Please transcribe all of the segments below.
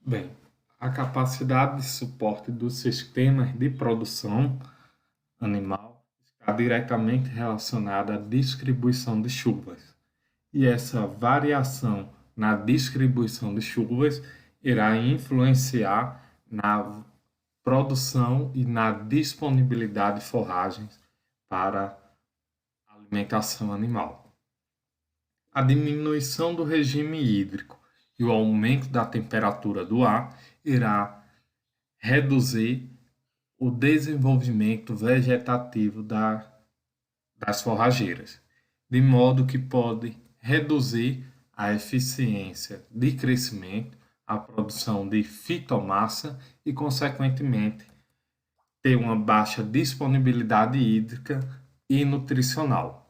Bem, a capacidade de suporte dos sistemas de produção animal está diretamente relacionada à distribuição de chuvas. E essa variação na distribuição de chuvas irá influenciar na produção e na disponibilidade de forragens para a alimentação animal. A diminuição do regime hídrico e o aumento da temperatura do ar irá reduzir o desenvolvimento vegetativo das forrageiras, de modo que pode reduzir a eficiência de crescimento, a produção de fitomassa e, consequentemente, ter uma baixa disponibilidade hídrica e nutricional.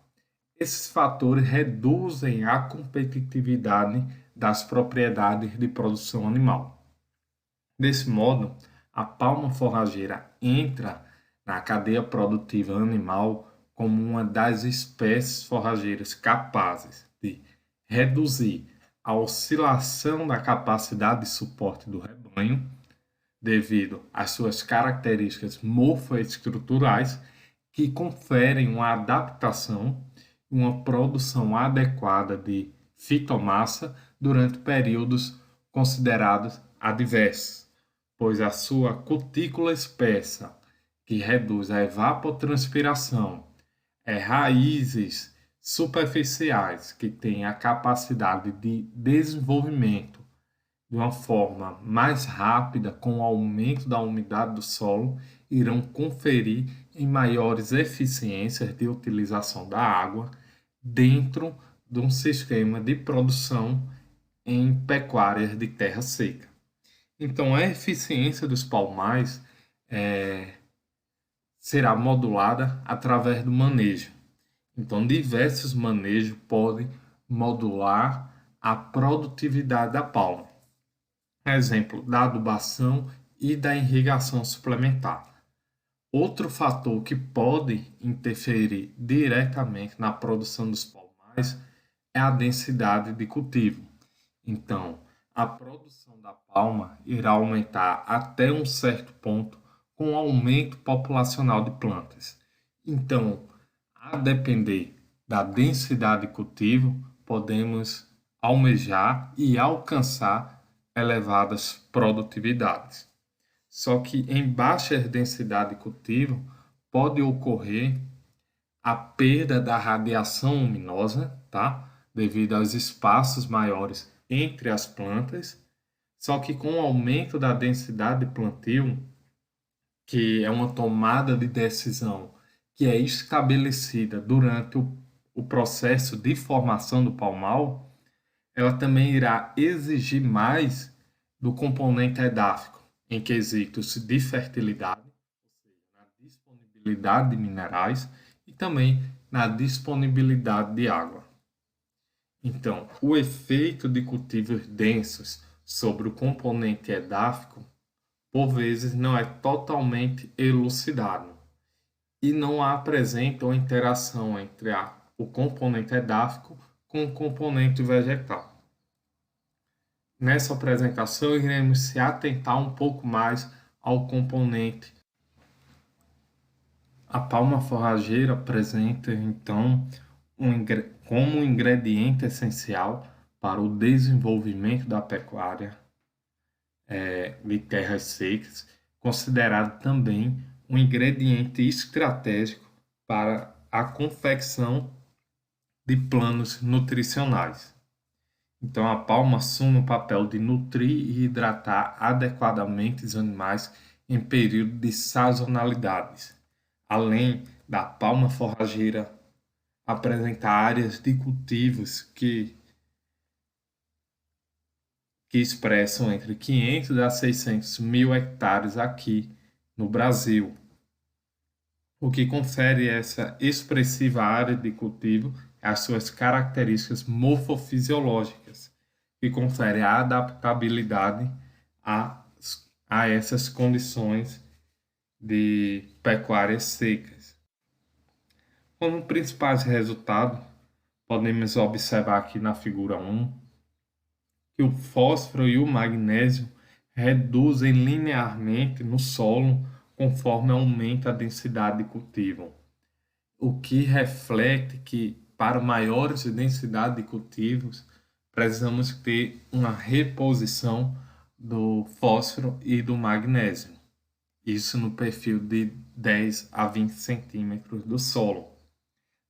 Esses fatores reduzem a competitividade das propriedades de produção animal. Desse modo, a palma forrageira entra na cadeia produtiva animal como uma das espécies forrageiras capazes de reduzir a oscilação da capacidade de suporte do rebanho, devido às suas características morfoestruturais, que conferem uma adaptação e uma produção adequada de fitomassa durante períodos considerados adversos, pois a sua cutícula espessa, que reduz a evapotranspiração, raízes superficiais, que têm a capacidade de desenvolvimento de uma forma mais rápida com o aumento da umidade do solo, irão conferir em maiores eficiências de utilização da água dentro de um sistema de produção em pecuárias de terra seca. Então, a eficiência dos palmais será modulada através do manejo. Então, diversos manejos podem modular a produtividade da palma. Exemplo, da adubação e da irrigação suplementar. Outro fator que pode interferir diretamente na produção dos palmais é a densidade de cultivo. Então, a produção da palma irá aumentar até um certo ponto com o aumento populacional de plantas. Então, a depender da densidade de cultivo, podemos almejar e alcançar elevadas produtividades. Só que em baixa densidade de cultivo pode ocorrer a perda da radiação luminosa, tá? Devido aos espaços maiores entre as plantas. Só que com o aumento da densidade de plantio, que é uma tomada de decisão que é estabelecida durante o processo de formação do palmal, ela também irá exigir mais do componente edáfico, em quesitos de fertilidade, ou seja, na disponibilidade de minerais e também na disponibilidade de água. Então, o efeito de cultivos densos sobre o componente edáfico, por vezes, não é totalmente elucidado e não apresenta uma interação entre o componente edáfico com o componente vegetal. Nessa apresentação, iremos se atentar um pouco mais ao componente. A palma forrageira apresenta, então, como um ingrediente essencial para o desenvolvimento da pecuária de terras secas, considerado também um ingrediente estratégico para a confecção de planos nutricionais. Então, a palma assume o papel de nutrir e hidratar adequadamente os animais em período de sazonalidades. Além da palma forrageira apresentar áreas de cultivos que expressam entre 500 a 600 mil hectares aqui no Brasil, o que confere essa expressiva área de cultivo as suas características morfofisiológicas, que confere a adaptabilidade a essas condições de pecuárias secas. Como principais resultados, podemos observar aqui na figura 1 que o fósforo e o magnésio reduzem linearmente no solo conforme aumenta a densidade de cultivo, o que reflete que para maiores densidade de cultivos precisamos ter uma reposição do fósforo e do magnésio. Isso no perfil de 10 a 20 centímetros do solo.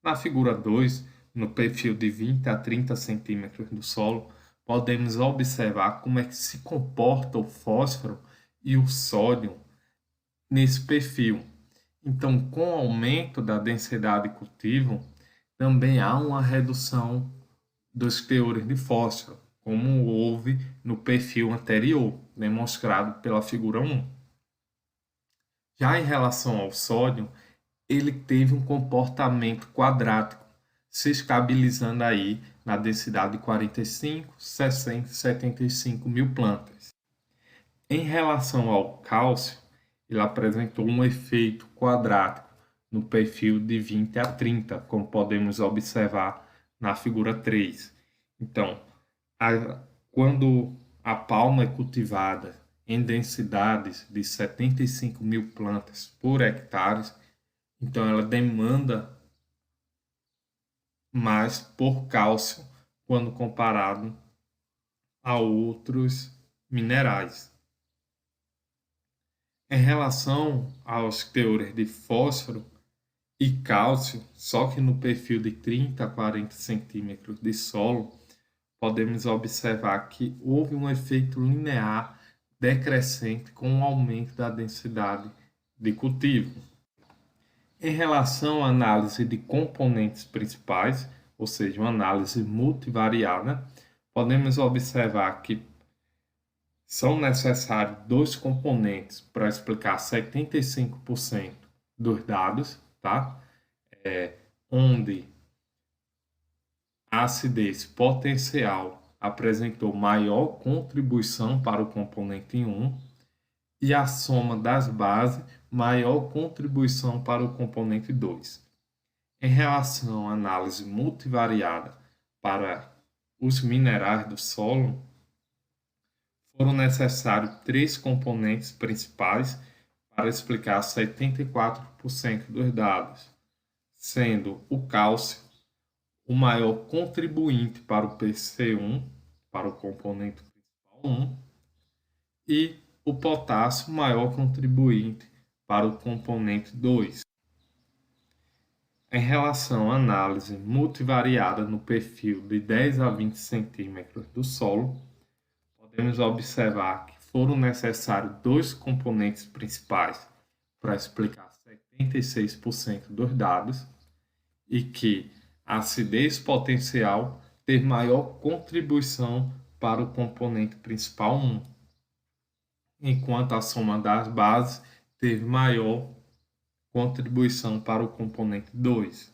Na figura 2, no perfil de 20 a 30 centímetros do solo, podemos observar como é que se comporta o fósforo e o sódio nesse perfil. Então, com o aumento da densidade de cultivo, também há uma redução dos teores de fósforo, como houve no perfil anterior, demonstrado pela figura 1. Já em relação ao sódio, ele teve um comportamento quadrático, se estabilizando aí na densidade de 45, 60 e 75 mil plantas. Em relação ao cálcio, ele apresentou um efeito quadrático no perfil de 20 a 30, como podemos observar na figura 3. Então, quando a palma é cultivada em densidades de 75 mil plantas por hectare, então ela demanda mais por cálcio quando comparado a outros minerais. Em relação aos teores de fósforo e cálcio, só que no perfil de 30 a 40 centímetros de solo, podemos observar que houve um efeito linear decrescente com o aumento da densidade de cultivo. Em relação à análise de componentes principais, ou seja, uma análise multivariada, podemos observar que são necessários dois componentes para explicar 75% dos dados, tá? Onde a acidez potencial apresentou maior contribuição para o componente 1 e a soma das bases maior contribuição para o componente 2. Em relação à análise multivariada para os minerais do solo, foram necessários três componentes principais para explicar 74% dos dados, sendo o cálcio o maior contribuinte para o PC1, para o componente principal 1, e o potássio maior contribuinte para o componente 2. Em relação à análise multivariada no perfil de 10 a 20 centímetros do solo, podemos observar que foram necessários dois componentes principais para explicar 76% dos dados e que a acidez potencial teve maior contribuição para o componente principal 1, enquanto a soma das bases teve maior contribuição para o componente 2.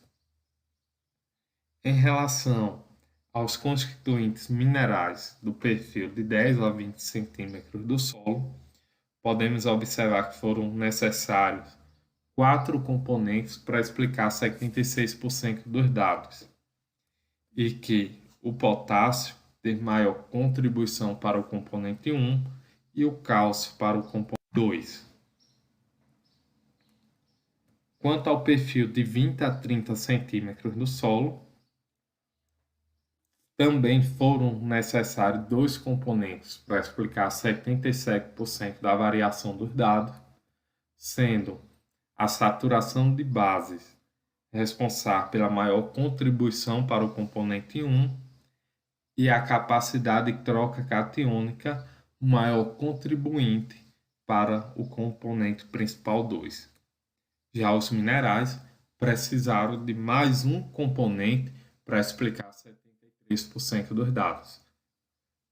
Em relação aos constituintes minerais do perfil de 10 a 20 centímetros do solo, podemos observar que foram necessários quatro componentes para explicar 76% dos dados, e que o potássio teve maior contribuição para o componente 1 e o cálcio para o componente 2. Quanto ao perfil de 20 a 30 centímetros do solo, também foram necessários dois componentes para explicar 77% da variação dos dados, sendo a saturação de bases responsável pela maior contribuição para o componente 1 e a capacidade de troca catiônica, o maior contribuinte para o componente principal 2. Já os minerais precisaram de mais um componente para explicar 73% dos dados,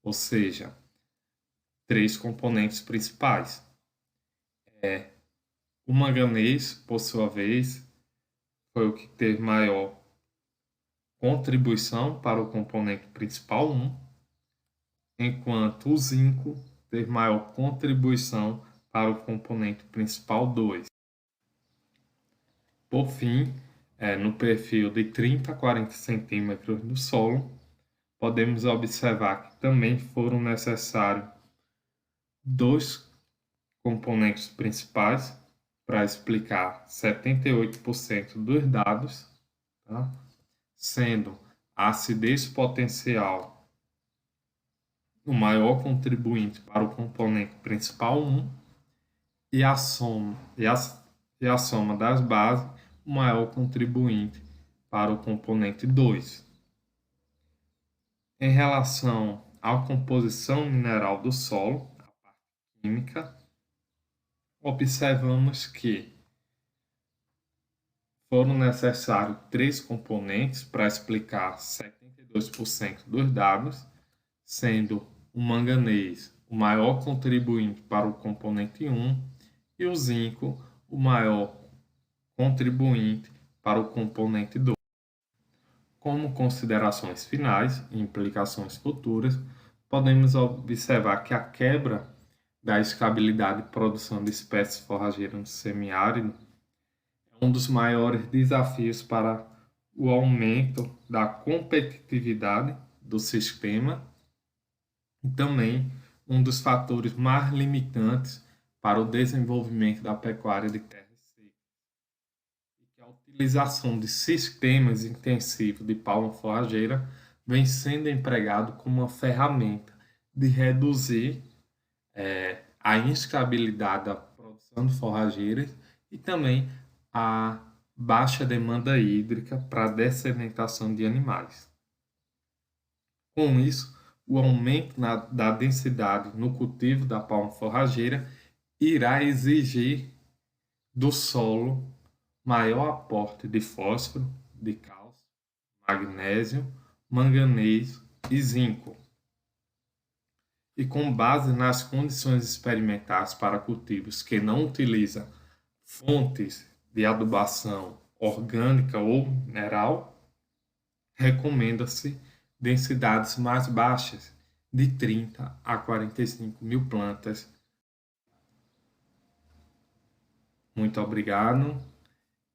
ou seja, três componentes principais. O manganês, por sua vez, foi o que teve maior contribuição para o componente principal 1, enquanto o zinco teve maior contribuição para o componente principal 2. Por fim, no perfil de 30 a 40 centímetros do solo, podemos observar que também foram necessários dois componentes principais para explicar 78% dos dados, tá? Sendo a acidez potencial o maior contribuinte para o componente principal 1 e a soma das bases o maior contribuinte para o componente 2. Em relação à composição mineral do solo, a parte química, observamos que foram necessários 3 componentes para explicar 72% dos dados, sendo o manganês o maior contribuinte para o componente 1 e o zinco o maior contribuinte para o componente 2. Como considerações finais e implicações futuras, podemos observar que a quebra da escabilidade de produção de espécies forrageiras no semiárido é um dos maiores desafios para o aumento da competitividade do sistema e também um dos fatores mais limitantes para o desenvolvimento da pecuária de terra seca. E que a utilização de sistemas intensivos de palma forrageira vem sendo empregado como uma ferramenta de reduzir a instabilidade da produção de forrageiras e também a baixa demanda hídrica para a dessedentação de animais. Com isso, o aumento da densidade no cultivo da palma forrageira irá exigir do solo maior aporte de fósforo, de cálcio, magnésio, manganês e zinco. E com base nas condições experimentais para cultivos que não utilizam fontes de adubação orgânica ou mineral, recomenda-se densidades mais baixas, de 30 a 45 mil plantas. Muito obrigado.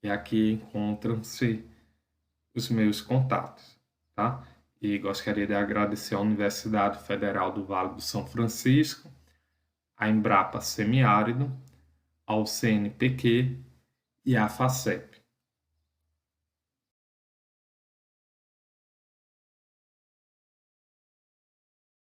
E aqui encontram-se os meus contatos, tá? E gostaria de agradecer à Universidade Federal do Vale do São Francisco, à Embrapa Semiárido, ao CNPq e à FACEP.